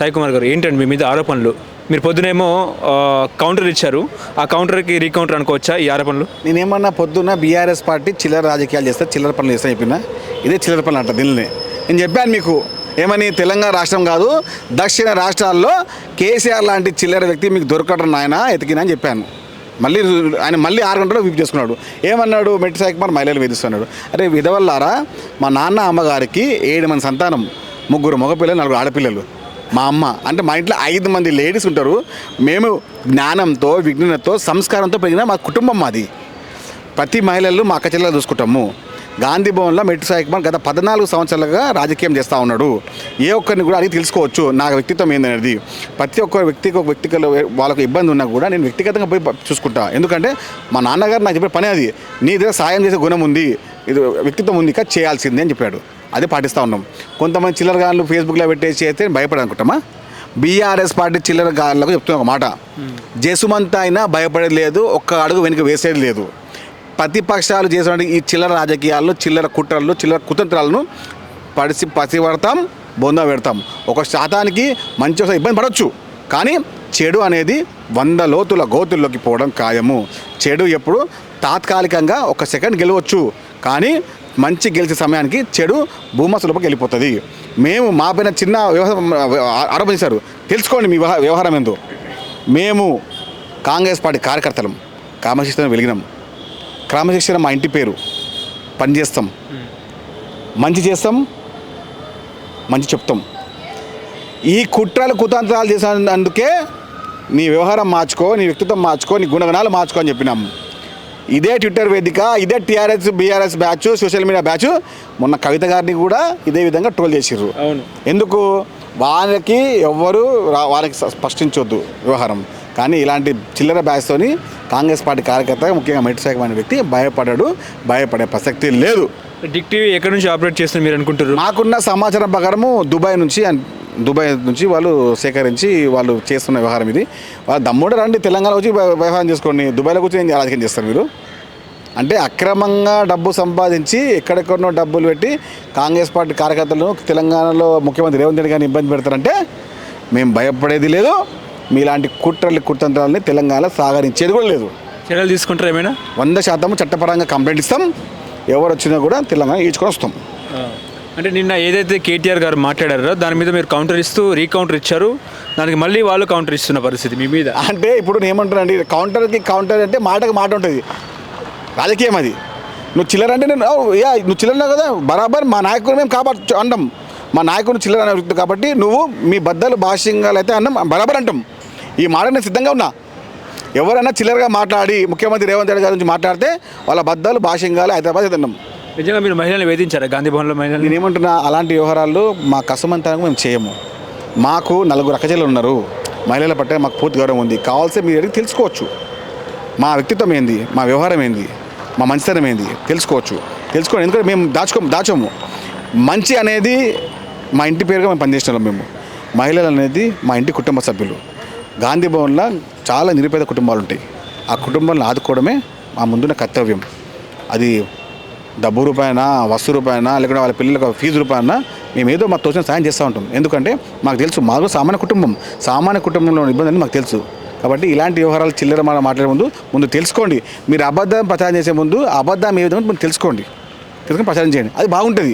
సాయి కుమార్ గారు, ఏంటండి మీ మీద ఆరోపణలు? మీరు పొద్దునేమో కౌంటర్ ఇచ్చారు, ఆ కౌంటర్కి రీకౌంటర్ అనుకోవచ్చా ఈ ఆరోపణలు? నేనేమన్నా పొద్దున్న బీఆర్ఎస్ పార్టీ చిల్లర రాజకీయాలు చేస్తే చిల్లర పనులు చేస్తా చెప్పిన, ఇదే చిల్లర పనులు అంట. దీనిని నేను చెప్పాను మీకు, ఏమని తెలంగాణ రాష్ట్రం కాదు దక్షిణ రాష్ట్రాల్లో కేసీఆర్ లాంటి చిల్లర వ్యక్తి మీకు దొరకడం నాయన ఎతికినా అని చెప్పాను. ఆయన మళ్ళీ 6 గంటలు విప్ చేసుకున్నాడు. ఏమన్నాడు? మెట్టి సాయి కుమార్ మహిళలు వేధిస్తున్నాడు. అరే విధవల్లారా, మా నాన్న అమ్మగారికి 7 మంది సంతానం, 3 మగపిల్లలు 4 ఆడపిల్లలు. మా అమ్మ అంటే మా ఇంట్లో 5 మంది లేడీస్ ఉంటారు. మేము జ్ఞానంతో విజ్ఞానంతో సంస్కారంతో పెరిగిన మా కుటుంబం మాది. ప్రతి మహిళలు మా అక్క చెల్లెలు చూసుకుంటాము. గాంధీ భవన్లో మెట్టి సాయి కుమార్ గత 14 సంవత్సరాలుగా రాజకీయం చేస్తూ ఉన్నాడు. ఏ ఒక్కరిని కూడా అడిగి తెలుసుకోవచ్చు నా వ్యక్తిత్వం ఏందనేది. ప్రతి ఒక్క వ్యక్తికి వాళ్ళకు ఇబ్బంది ఉన్నా కూడా నేను వ్యక్తిగతంగా పోయి చూసుకుంటా. ఎందుకంటే మా నాన్నగారు నాకు చెప్పే పని అది. నీ దగ్గర సాయం చేసే గుణం ఉంది, ఇది వ్యక్తిత్వం ఉంది, ఇక చేయాల్సిందే అని చెప్పాడు. అదే పాటిస్తూ ఉన్నాం. కొంతమంది చిల్లరగాళ్ళు ఫేస్బుక్లో పెట్టేసి అయితే భయపడనుకుంటామా? బీఆర్ఎస్ పార్టీ చిల్లరగాళ్ళకు చెప్తున్నా ఒక మాట, జసుమంత అయినా భయపడేది లేదు, ఒక్క అడుగు వెనుక వేసేది లేదు. ప్రతిపక్షాలు చేసిన ఈ చిల్లర రాజకీయాలను, చిల్లర కుట్రలను, చిల్లర కుతంత్రాలను పసిపడతాం, బొంద పెడతాం. ఒక శాతానికి మంచి ఇబ్బంది పడవచ్చు, కానీ చెడు అనేది 100 లోతుల గోతుల్లోకి పోవడం ఖాయము. చెడు ఎప్పుడు తాత్కాలికంగా 1 సెకండ్ గెలవచ్చు, కానీ మంచి గెలిచే సమయానికి చెడు భూమసులపకి వెళ్ళిపోతుంది. మేము మా పైన చిన్న ఆరోపణ చేశారు, తెలుసుకోండి మీ వ్యవహారం ఏందో. మేము కాంగ్రెస్ పార్టీ కార్యకర్తలం, క్రమశిక్షణ వెలిగినాం. క్రమశిక్షణ మా ఇంటి పేరు. పని చేస్తాం, మంచి చేస్తాం, మంచి చెప్తాం. ఈ కుట్రలు కుతంత్రాలు చేసినందుకే నీ వ్యవహారం మార్చుకో, నీ వ్యక్తిత్వం మార్చుకో, నీ గుణగణాలు మార్చుకో అని చెప్పినాము. ఇదే ట్విట్టర్ వేదిక, ఇదే TRS BRS batch, social media batch మొన్న కవిత గారిని కూడా ఇదే విధంగా ట్రోల్ చేసిర్రు. అవును. ఎందుకు? వాళ్ళకి వాళ్ళకి స్పష్టించొద్దు వ్యవహారం. కానీ ఇలాంటి చిల్లర బ్యాచ్తోని కాంగ్రెస్ పార్టీ కార్యకర్త, ముఖ్యంగా మెట్టి సాయి కుమార్ వ్యక్తి భయపడే ప్రసక్తి లేదు. డిక్ టీవీ ఎక్కడి నుంచి ఆపరేట్ చేస్తున్నారు మీరు అనుకుంటారు? మాకున్న సమాచారం ప్రకారము దుబాయ్ నుంచి వాళ్ళు సేకరించి వాళ్ళు చేస్తున్న వ్యవహారం ఇది. వాళ్ళు దమ్ముడు రండి, తెలంగాణ వచ్చి వ్యవహారం చేసుకోండి, దుబాయ్లో కూర్చొని రాజకీయం చేస్తారు మీరు. అంటే అక్రమంగా డబ్బు సంపాదించి ఎక్కడెక్కడనో డబ్బులు పెట్టి కాంగ్రెస్ పార్టీ కార్యకర్తలను తెలంగాణలో ముఖ్యమంత్రి రేవంత్ రెడ్డి గారిని ఇబ్బంది పెడతారంటే మేము భయపడేది లేదు. మీలాంటి కుట్రతంత్రాలని తెలంగాణలో సాగరించేది కూడా లేదు. చర్యలు తీసుకుంటారు ఏమైనా? 100% చట్టపరంగా కంప్లైంట్ ఇస్తాం. ఎవరు వచ్చినా కూడా తెలంగాణ ఈడ్చుకొని వస్తాం. అంటే నిన్న ఏదైతే కేటీఆర్ గారు మాట్లాడారో దాని మీద మీరు కౌంటర్ ఇస్తూ రీకౌంటర్ ఇచ్చారు, దానికి మళ్ళీ వాళ్ళు కౌంటర్ ఇస్తున్న పరిస్థితి మీ మీద. అంటే ఇప్పుడు ఏమంటారండి, కౌంటర్ అంటే మాటకు మాట ఉంటుంది, రాజకీయం అది. నువ్వు చిల్లర అంటే నువ్వు చిల్లర కదా, బరాబర్ మా నాయకుడు మేము కాబట్టి అంటాం. మా నాయకుడు చిల్లర అనే కాబట్టి నువ్వు మీ బద్దలు భాష్యంగా అయితే అన్నాం, బరాబర్ అంటాం. ఈ మాట నేను సిద్ధంగా ఉన్నా. ఎవరైనా చిల్లరగా మాట్లాడి ముఖ్యమంత్రి రేవంత్ రెడ్డి గారి నుంచి మాట్లాడితే వాళ్ళ బద్దలు భాష్యంగా హైదరాబాద్ తిన్నాం. నిజంగా మీరు మహిళలను వేధించారా గాంధీ భవన్లో? మహిళలు నేను ఏమంటున్నా, అలాంటి వ్యవహారాలు మా కసమంతానికి మేము చేయము. మాకు 4 అక్కచెల్లెలు ఉన్నారు. మహిళల పట్ల మాకు పూర్తి గౌరవం ఉంది. కావాల్సి మీరు అడిగి తెలుసుకోవచ్చు. మా వ్యక్తిత్వం ఏంది, మా వ్యవహారం ఏంది, మా మంచితనం ఏంది తెలుసుకోండి. ఎందుకంటే మేము దాచము. మంచి అనేది మా ఇంటి పేరుగా మేము పనిచేస్తున్నాం. మేము మహిళలు అనేది మా ఇంటి కుటుంబ సభ్యులు. గాంధీ భవన్లో చాలా నిరుపేద కుటుంబాలు ఉంటాయి. ఆ కుటుంబాలను ఆదుకోవడమే మా ముందున్న కర్తవ్యం. అది డబ్బు రూపాయన, వస్తు రూపాయన, లేకుంటే వాళ్ళ పిల్లలకు ఫీజు రూపాయన మేము ఏదో మాకు తోచిన సాయం చేస్తూ ఉంటాం. ఎందుకంటే మాకు తెలుసు మాకు సామాన్య కుటుంబంలో ఇబ్బంది మాకు తెలుసు. కాబట్టి ఇలాంటి వ్యవహారాలు చిల్లర మాట్లాడే ముందు తెలుసుకోండి. మీరు అబద్ధం ప్రచారం చేసే ముందు అబద్ధం ఏ విధంగా తెలుసుకోండి, ప్రచారం చేయండి. అది బాగుంటుంది.